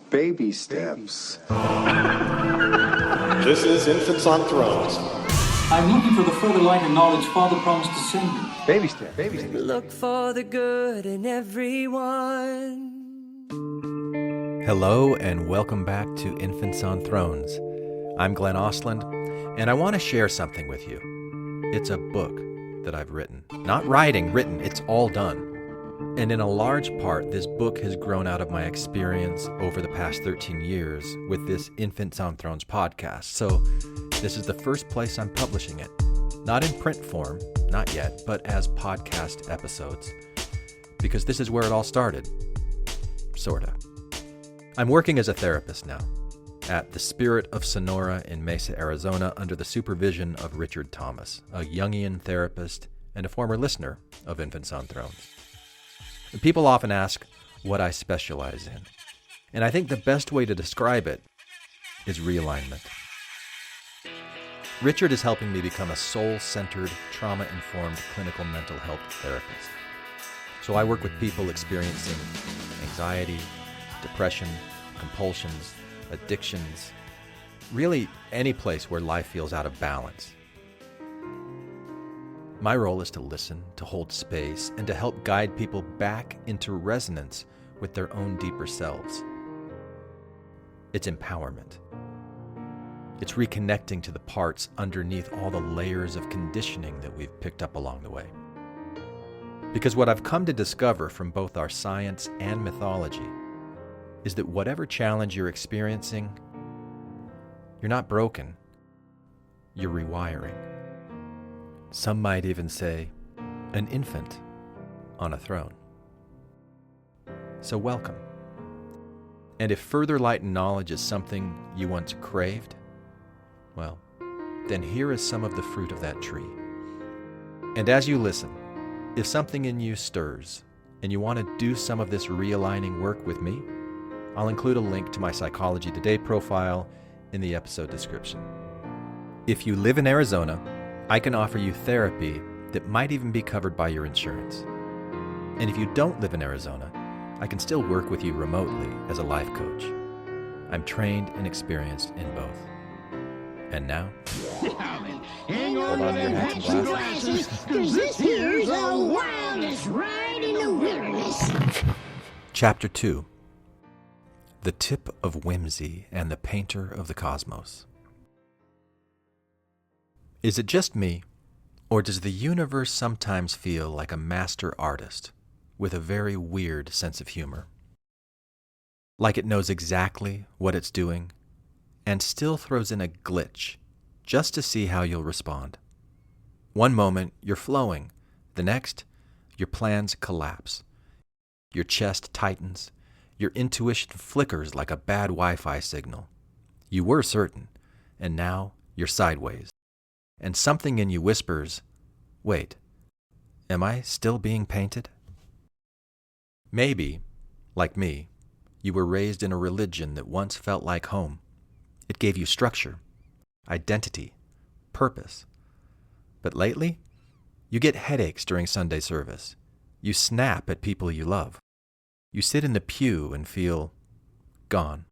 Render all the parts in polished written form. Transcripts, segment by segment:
Baby steps. This is Infants on Thrones. I'm looking for the further light and knowledge Father promised to send me. Baby steps. Baby steps. Look for the good in everyone. Hello and welcome back to Infants on Thrones. I'm Glenn Ostland, and I want to share something with you. It's a book that I've written. Not written, it's all done. And in a large part, this book has grown out of my experience over the past 13 years with this Infants on Thrones podcast. So this is the first place I'm publishing it. Not in print form, not yet, but as podcast episodes. Because this is where it all started. Sorta. I'm working as a therapist now at the Spirit of Sonora in Mesa, Arizona, under the supervision of Richard Thomas, a Jungian therapist and a former listener of Infants on Thrones. People often ask what I specialize in, and I think the best way to describe it is realignment. Richard is helping me become a soul-centered, trauma-informed clinical mental health therapist. So I work with people experiencing anxiety, depression, compulsions, addictions, really any place where life feels out of balance. My role is to listen, to hold space, and to help guide people back into resonance with their own deeper selves. It's empowerment. It's reconnecting to the parts underneath all the layers of conditioning that we've picked up along the way. Because what I've come to discover from both our science and mythology is that whatever challenge you're experiencing, you're not broken, you're rewiring. Some might even say, an infant on a throne. So welcome. And if further light and knowledge is something you once craved, well, then here is some of the fruit of that tree. And as you listen, if something in you stirs and you want to do some of this realigning work with me, I'll include a link to my Psychology Today profile in the episode description. If you live in Arizona, I can offer you therapy that might even be covered by your insurance. And if you don't live in Arizona, I can still work with you remotely as a life coach. I'm trained and experienced in both. And now, Hang on to your hats and glasses, because this here's the wildest ride in the wilderness. Chapter 2. The Tip of Whimsy and the Painter of the Cosmos. Is it just me, or does the universe sometimes feel like a master artist with a very weird sense of humor? Like it knows exactly what it's doing and still throws in a glitch just to see how you'll respond. One moment, you're flowing. The next, your plans collapse. Your chest tightens. Your intuition flickers like a bad Wi-Fi signal. You were certain, and now you're sideways. And something in you whispers, wait, am I still being painted? Maybe, like me, you were raised in a religion that once felt like home. It gave you structure, identity, purpose. But lately, you get headaches during Sunday service. You snap at people you love. You sit in the pew and feel gone.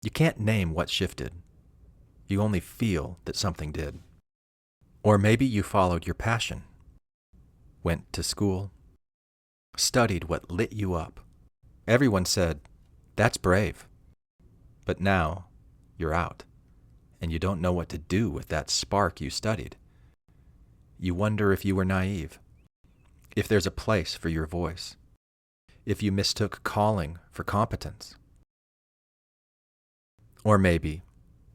You can't name what shifted. You only feel that something did. Or maybe you followed your passion, went to school, studied what lit you up. Everyone said, that's brave. But now, you're out, and you don't know what to do with that spark you studied. You wonder if you were naive, if there's a place for your voice, if you mistook calling for competence. Or maybe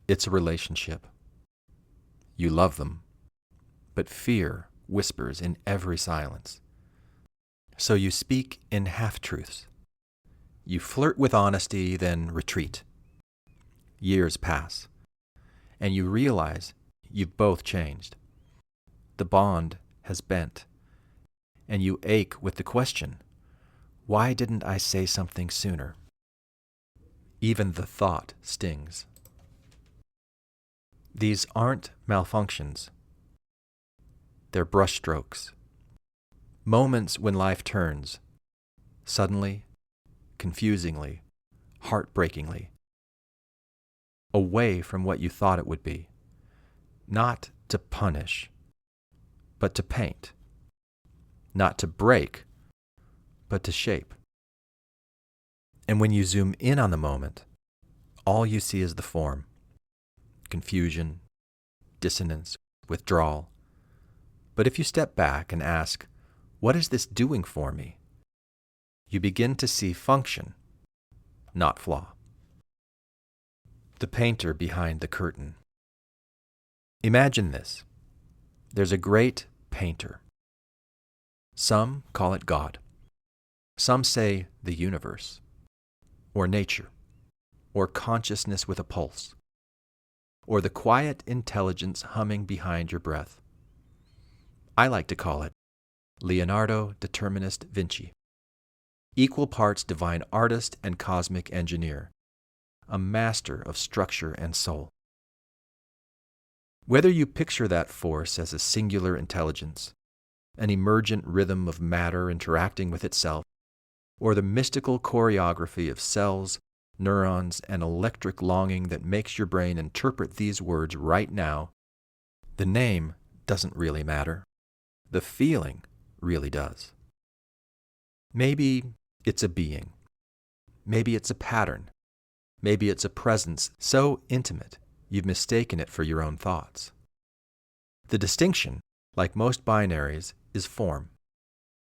it's a relationship. You love them, but fear whispers in every silence. So you speak in half-truths. You flirt with honesty, then retreat. Years pass, and you realize you've both changed. The bond has bent, and you ache with the question, why didn't I say something sooner? Even the thought stings. These aren't malfunctions. They're brushstrokes. Moments when life turns, suddenly, confusingly, heartbreakingly, away from what you thought it would be, not to punish, but to paint, not to break, but to shape. And when you zoom in on the moment, all you see is the form, confusion, dissonance, withdrawal. But if you step back and ask, what is this doing for me? You begin to see function, not flaw. The painter behind the curtain. Imagine this. There's a great painter. Some call it God. Some say the universe, or nature, or consciousness with a pulse, or the quiet intelligence humming behind your breath. I like to call it Leonardo Determinist Vinci, equal parts divine artist and cosmic engineer, a master of structure and soul. Whether you picture that force as a singular intelligence, an emergent rhythm of matter interacting with itself, or the mystical choreography of cells, neurons, and electric longing that makes your brain interpret these words right now, the name doesn't really matter. The feeling really does. Maybe it's a being. Maybe it's a pattern. Maybe it's a presence so intimate you've mistaken it for your own thoughts. The distinction, like most binaries, is form.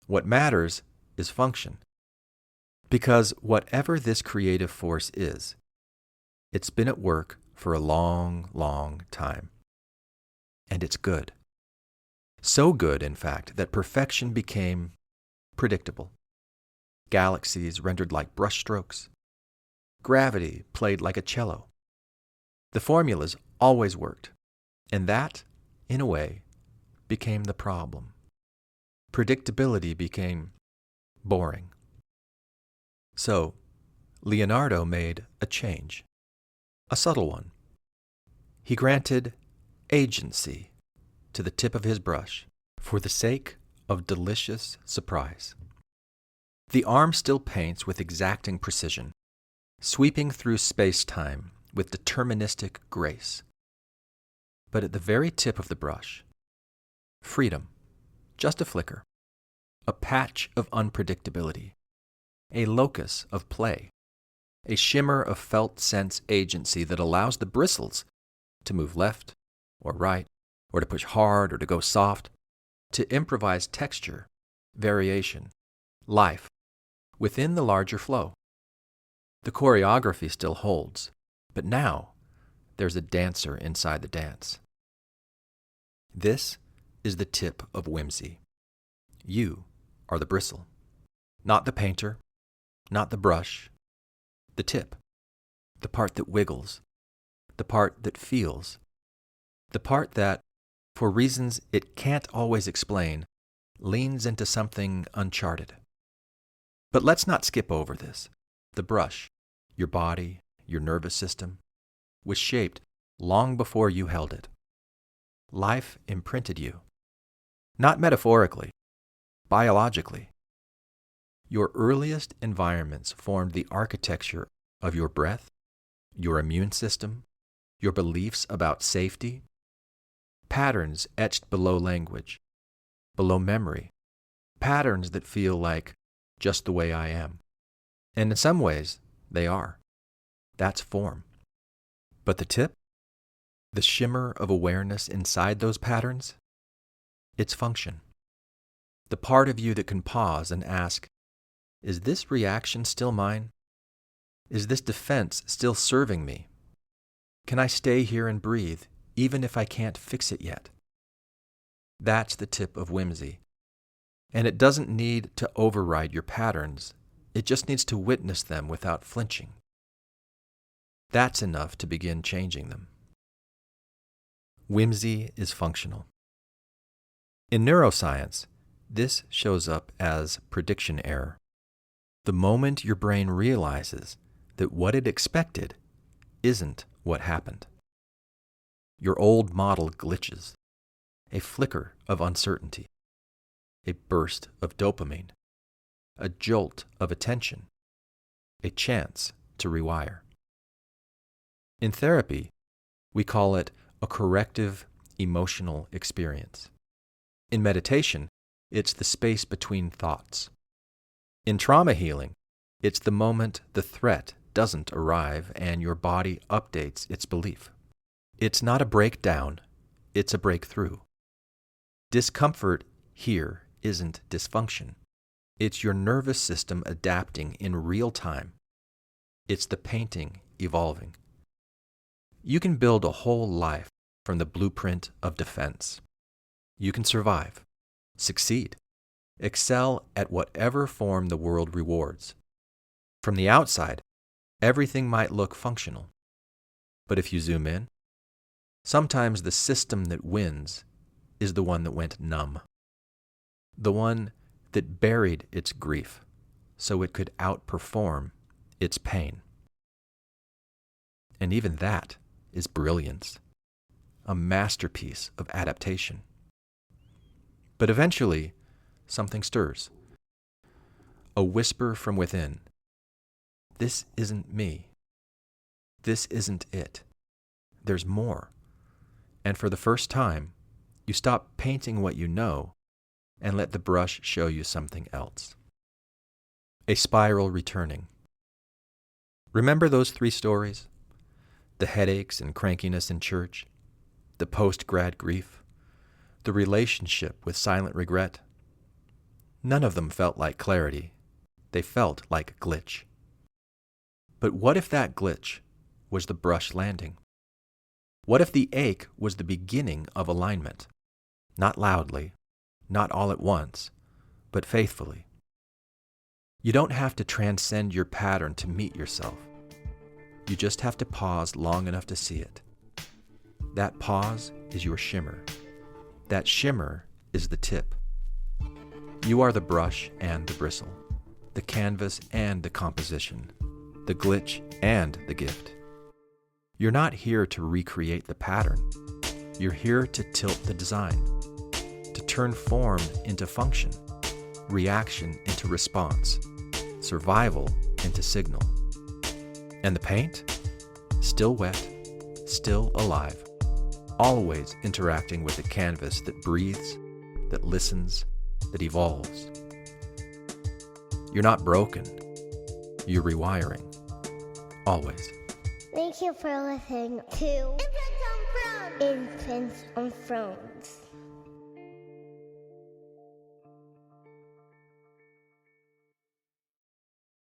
What matters is function. Because whatever this creative force is, it's been at work for a long, long time. And it's good. So good, in fact, that perfection became predictable. Galaxies rendered like brushstrokes. Gravity played like a cello. The formulas always worked, and that, in a way, became the problem. Predictability became boring. So, Leonardo made a change, a subtle one. He granted agency to the tip of his brush for the sake of delicious surprise. The arm still paints with exacting precision, sweeping through space-time with deterministic grace. But at the very tip of the brush, freedom, just a flicker, a patch of unpredictability, a locus of play, a shimmer of felt sense agency that allows the bristles to move left or right, or to push hard or to go soft, to improvise texture, variation, life, within the larger flow. The choreography still holds, but now there's a dancer inside the dance. This is the tip of whimsy. You are the bristle, not the painter, not the brush, the tip, the part that wiggles, the part that feels, the part that, for reasons it can't always explain, leans into something uncharted. But let's not skip over this. The brush, your body, your nervous system, was shaped long before you held it. Life imprinted you. Not metaphorically, biologically. Your earliest environments formed the architecture of your breath, your immune system, your beliefs about safety, patterns etched below language, below memory, patterns that feel like just the way I am. And in some ways, they are. That's form. But the tip, the shimmer of awareness inside those patterns, it's function. The part of you that can pause and ask, is this reaction still mine? Is this defense still serving me? Can I stay here and breathe, even if I can't fix it yet? That's the tip of whimsy. And it doesn't need to override your patterns. It just needs to witness them without flinching. That's enough to begin changing them. Whimsy is functional. In neuroscience, this shows up as prediction error. The moment your brain realizes that what it expected isn't what happened. Your old model glitches, a flicker of uncertainty, a burst of dopamine, a jolt of attention, a chance to rewire. In therapy, we call it a corrective emotional experience. In meditation, it's the space between thoughts. In trauma healing, it's the moment the threat doesn't arrive and your body updates its belief. It's not a breakdown, it's a breakthrough. Discomfort here isn't dysfunction. It's your nervous system adapting in real time. It's the painting evolving. You can build a whole life from the blueprint of defense. You can survive, succeed, excel at whatever form the world rewards. From the outside, everything might look functional. But if you zoom in, sometimes the system that wins is the one that went numb. The one that buried its grief so it could outperform its pain. And even that is brilliance, a masterpiece of adaptation. But eventually, something stirs. A whisper from within. This isn't me. This isn't it. There's more. And for the first time, you stop painting what you know and let the brush show you something else. A spiral returning. Remember those 3 stories? The headaches and crankiness in church, the post-grad grief, the relationship with silent regret. None of them felt like clarity. They felt like a glitch. But what if that glitch was the brush landing? What if the ache was the beginning of alignment? Not loudly, not all at once, but faithfully. You don't have to transcend your pattern to meet yourself. You just have to pause long enough to see it. That pause is your shimmer. That shimmer is the tip. You are the brush and the bristle, the canvas and the composition, the glitch and the gift. You're not here to recreate the pattern. You're here to tilt the design, to turn form into function, reaction into response, survival into signal. And the paint? Still wet, still alive, always interacting with a canvas that breathes, that listens, that evolves. You're not broken. You're rewiring. Always. Thank you for listening to Infants on Thrones.